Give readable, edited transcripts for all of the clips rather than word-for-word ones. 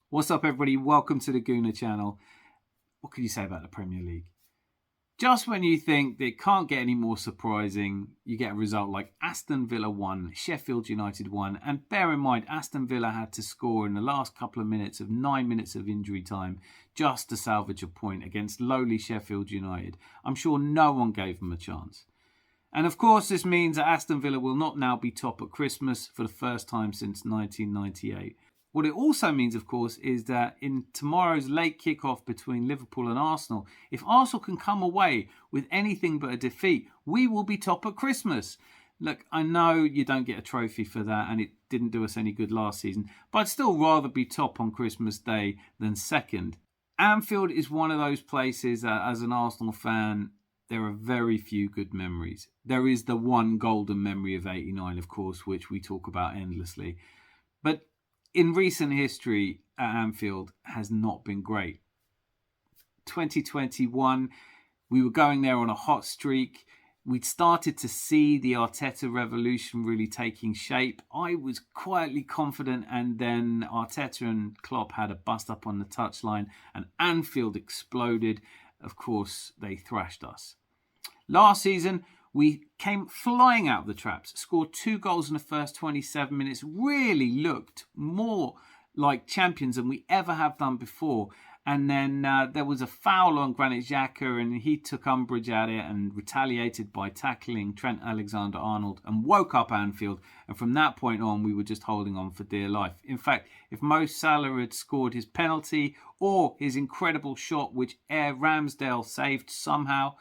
What's up, everybody? Welcome to the Gooner channel. What can you say about the Premier League? Just when you think that it can't get any more surprising, you get a result like Aston Villa 1, Sheffield United 1. And bear in mind, Aston Villa had to score in the last couple of minutes of 9 minutes of injury time just to salvage a point against lowly Sheffield United. I'm sure no one gave them a chance. And of course, this means that Aston Villa will not now be top at Christmas for the first time since 1998. What it also means, of course, is that in tomorrow's late kickoff between Liverpool and Arsenal, if Arsenal can come away with anything but a defeat, we will be top at Christmas. Look, I know you don't get a trophy for that, and it didn't do us any good last season, but I'd still rather be top on Christmas Day than second. Anfield is one of those places that, as an Arsenal fan, there are very few good memories. There is the one golden memory of '89, of course, which we talk about endlessly. But in recent history at Anfield has not been great. 2021, we were going there on a hot streak. We'd started to see the Arteta'd revolution really taking shape. I was quietly confident, and then Arteta and Klopp had a bust up on the touchline and Anfield exploded. Of course, they thrashed us. Last season, we came flying out of the traps, scored 2 goals in the first 27 minutes, really looked more like champions than we ever have done before. And then there was a foul on Granit Xhaka, and he took umbrage at it and retaliated by tackling Trent Alexander-Arnold and woke up Anfield. And from that point on, we were just holding on for dear life. In fact, if Mo Salah had scored his penalty or his incredible shot, which Ramsdale saved somehow,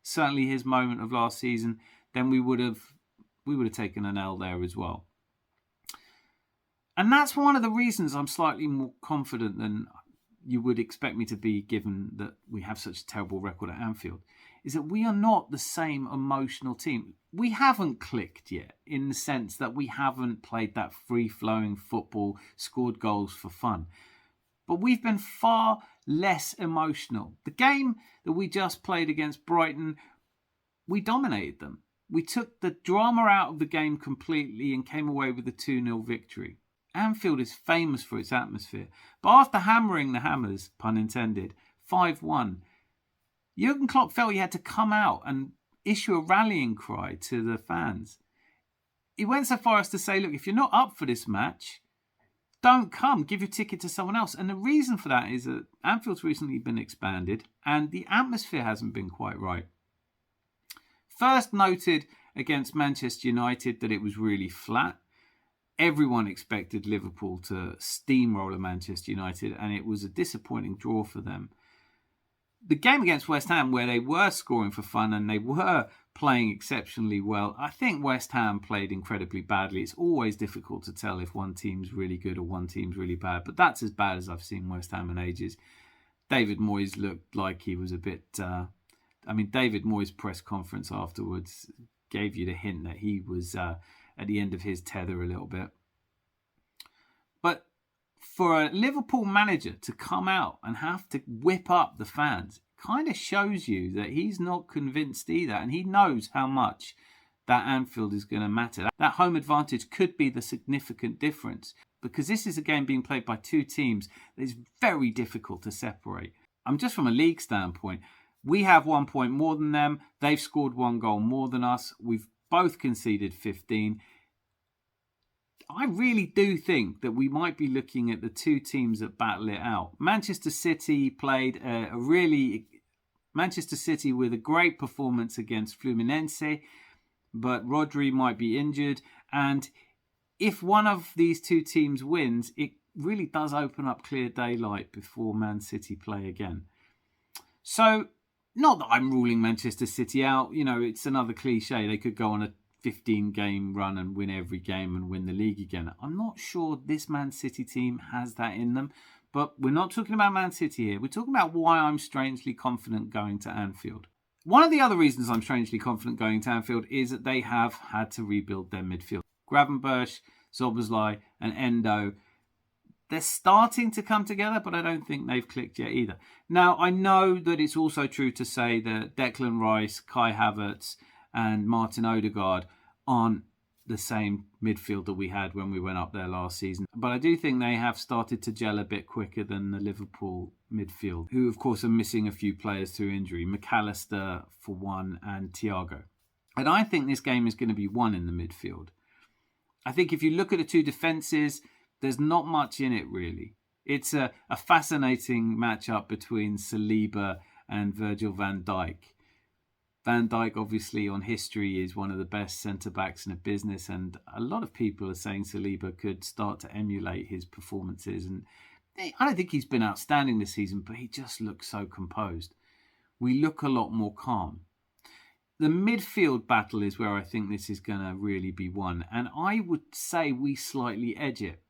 certainly his moment of last season, then we would have taken an L there as well. And that's one of the reasons I'm slightly more confident than you would expect me to be, given that we have such a terrible record at Anfield, is that we are not the same emotional team. We haven't clicked yet, in the sense that we haven't played that free-flowing football, scored goals for fun. But we've been far less emotional. The game that we just played against Brighton, we dominated them. We took the drama out of the game completely and came away with a 2-0 victory. Anfield is famous for its atmosphere, but after hammering the Hammers, pun intended, 5-1, Jurgen Klopp felt he had to come out and issue a rallying cry to the fans. He went so far as to say, look, if you're not up for this match, don't come, give your ticket to someone else. And the reason for that is that Anfield's recently been expanded and the atmosphere hasn't been quite right. First noted against Manchester United that it was really flat. Everyone expected Liverpool to steamroller Manchester United, and it was a disappointing draw for them. The game against West Ham, where they were scoring for fun and they were playing exceptionally well, I think West Ham played incredibly badly. It's always difficult to tell if one team's really good or one team's really bad, but that's as bad as I've seen West Ham in ages. David Moyes looked like he was a bit... David Moyes' press conference afterwards gave you the hint that he was at the end of his tether a little bit. But for a Liverpool manager to come out and have to whip up the fans kind of shows you that he's not convinced either, and he knows how much that Anfield is going to matter. That home advantage could be the significant difference, because this is a game being played by two teams that is very difficult to separate. Just from a league standpoint, we have 1 point more than them. They've scored 1 goal more than us. We've both conceded 15. I really do think that we might be looking at the two teams that battle it out. Manchester City played Manchester City with a great performance against Fluminense, but Rodri might be injured. And if one of these two teams wins, it really does open up clear daylight before Man City play again. So, not that I'm ruling Manchester City out. You know, it's another cliche. They could go on a 15-game run and win every game and win the league again. I'm not sure this Man City team has that in them. But we're not talking about Man City here. We're talking about why I'm strangely confident going to Anfield. One of the other reasons I'm strangely confident going to Anfield is that they have had to rebuild their midfield. Gravenberch, Szoboszlai and Endo, they're starting to come together, but I don't think they've clicked yet either. Now, I know that it's also true to say that Declan Rice, Kai Havertz and Martin Odegaard aren't the same midfield that we had when we went up there last season. But I do think they have started to gel a bit quicker than the Liverpool midfield, who of course are missing a few players through injury. McAllister for one and Thiago. And I think this game is going to be won in the midfield. I think if you look at the two defences, there's not much in it really. It's a fascinating matchup between Saliba and Virgil van Dijk. Van Dijk, obviously, on history, is one of the best centre-backs in the business, and a lot of people are saying Saliba could start to emulate his performances. And I don't think he's been outstanding this season, but he just looks so composed. We look a lot more calm. The midfield battle is where I think this is going to really be won, and I would say we slightly edge it.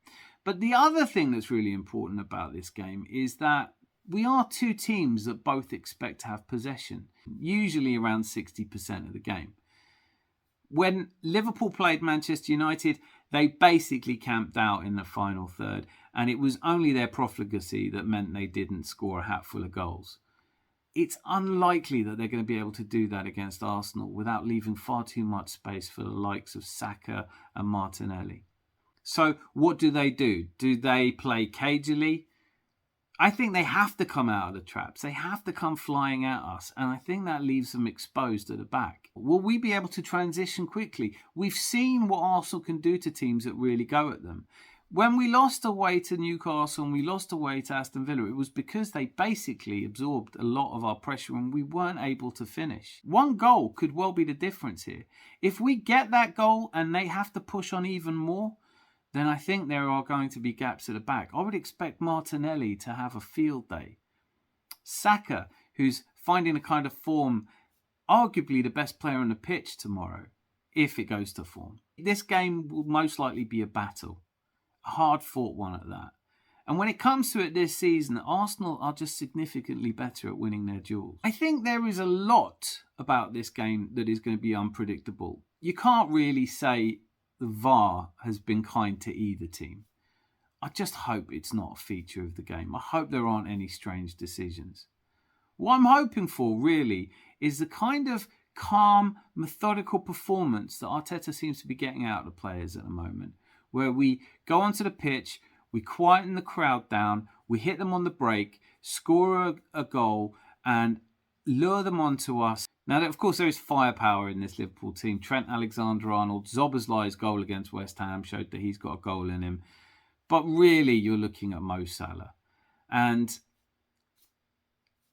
But the other thing that's really important about this game is that we are two teams that both expect to have possession, usually around 60% of the game. When Liverpool played Manchester United, they basically camped out in the final third, and it was only their profligacy that meant they didn't score a hatful of goals. It's unlikely that they're going to be able to do that against Arsenal without leaving far too much space for the likes of Saka and Martinelli. So what do? Do they play cagily? I think they have to come out of the traps. They have to come flying at us. And I think that leaves them exposed at the back. Will we be able to transition quickly? We've seen what Arsenal can do to teams that really go at them. When we lost away to Newcastle and we lost away to Aston Villa, it was because they basically absorbed a lot of our pressure and we weren't able to finish. One goal could well be the difference here. If we get that goal and they have to push on even more, then I think there are going to be gaps at the back. I would expect Martinelli to have a field day. Saka, who's finding a kind of form, arguably the best player on the pitch tomorrow, if it goes to form. This game will most likely be a battle, a hard-fought one at that. And when it comes to it this season, Arsenal are just significantly better at winning their duels. I think there is a lot about this game that is going to be unpredictable. You can't really say the VAR has been kind to either team. I just hope it's not a feature of the game. I hope there aren't any strange decisions. What I'm hoping for, really, is the kind of calm, methodical performance that Arteta seems to be getting out of the players at the moment, where we go onto the pitch, we quieten the crowd down, we hit them on the break, score a goal, and lure them onto us. Now, of course, there is firepower in this Liverpool team. Trent Alexander-Arnold, Szoboszlai's goal against West Ham showed that he's got a goal in him. But really, you're looking at Mo Salah. And,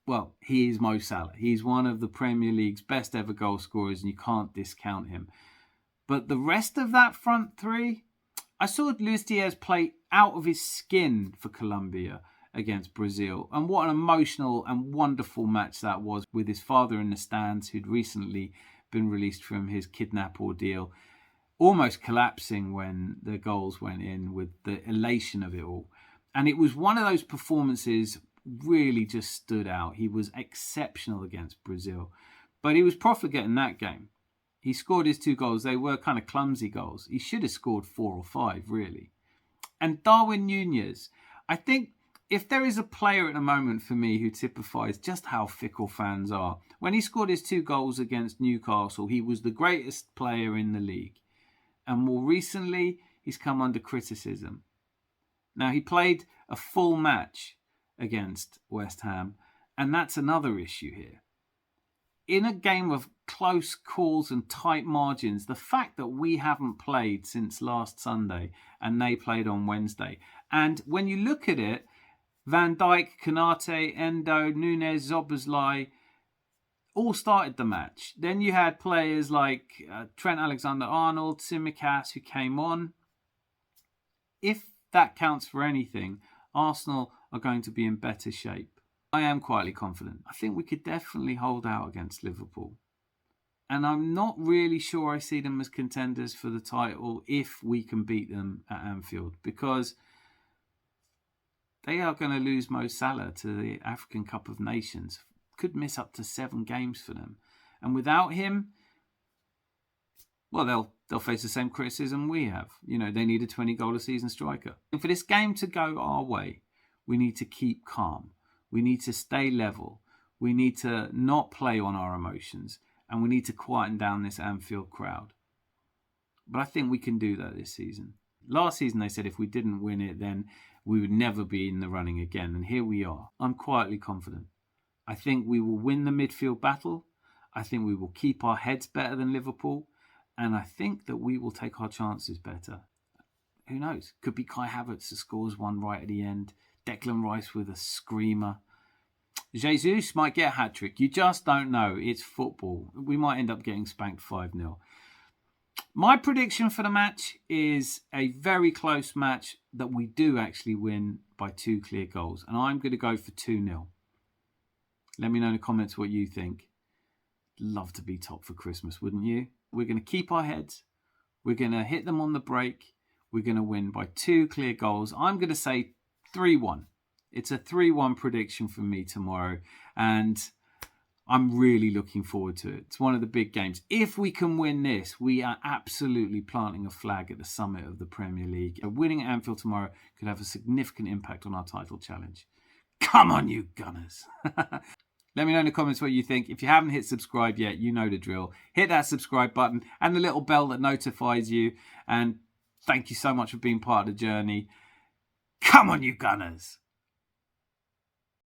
well, he is Mo Salah. He's one of the Premier League's best ever goal scorers, and you can't discount him. But the rest of that front three, I saw Luis Diaz play out of his skin for Colombia against Brazil. And what an emotional and wonderful match that was, with his father in the stands, who'd recently been released from his kidnap ordeal, almost collapsing when the goals went in with the elation of it all. And it was one of those performances really just stood out. He was exceptional against Brazil. But he was profligate in that game. He scored his 2 goals. They were kind of clumsy goals. He should have scored 4 or 5, really. And Darwin Núñez, I think if there is a player at the moment for me who typifies just how fickle fans are, when he scored his 2 goals against Newcastle, he was the greatest player in the league. And more recently, he's come under criticism. Now, he played a full match against West Ham, and that's another issue here. In a game of close calls and tight margins, the fact that we haven't played since last Sunday and they played on Wednesday. And when you look at it, Van Dijk, Konate, Endo, Núñez, Szoboszlai all started the match. Then you had players like Trent Alexander-Arnold, Tsimikas, who came on. If that counts for anything, Arsenal are going to be in better shape. I am quietly confident. I think we could definitely hold out against Liverpool. And I'm not really sure I see them as contenders for the title if we can beat them at Anfield, because they are going to lose Mo Salah to the African Cup of Nations. Could miss up to 7 games for them. And without him, well, they'll face the same criticism we have. You know, they need a 20-goal-a-season striker. And for this game to go our way, we need to keep calm. We need to stay level. We need to not play on our emotions. And we need to quieten down this Anfield crowd. But I think we can do that this season. Last season, they said if we didn't win it, then we would never be in the running again. And here we are. I'm quietly confident. I think we will win the midfield battle. I think we will keep our heads better than Liverpool. And I think that we will take our chances better. Who knows? Could be Kai Havertz that scores one right at the end. Declan Rice with a screamer. Jesus might get a hat-trick. You just don't know. It's football. We might end up getting spanked 5-0. My prediction for the match is a very close match that we do actually win by 2 clear goals. And I'm going to go for 2-0. Let me know in the comments what you think. Love to be top for Christmas, wouldn't you? We're going to keep our heads. We're going to hit them on the break. We're going to win by 2 clear goals. I'm going to say 3-1. It's a 3-1 prediction for me tomorrow. And I'm really looking forward to it. It's one of the big games. If we can win this, we are absolutely planting a flag at the summit of the Premier League. Winning at Anfield tomorrow could have a significant impact on our title challenge. Come on, you Gunners. Let me know in the comments what you think. If you haven't hit subscribe yet, you know the drill. Hit that subscribe button and the little bell that notifies you. And thank you so much for being part of the journey. Come on, you Gunners.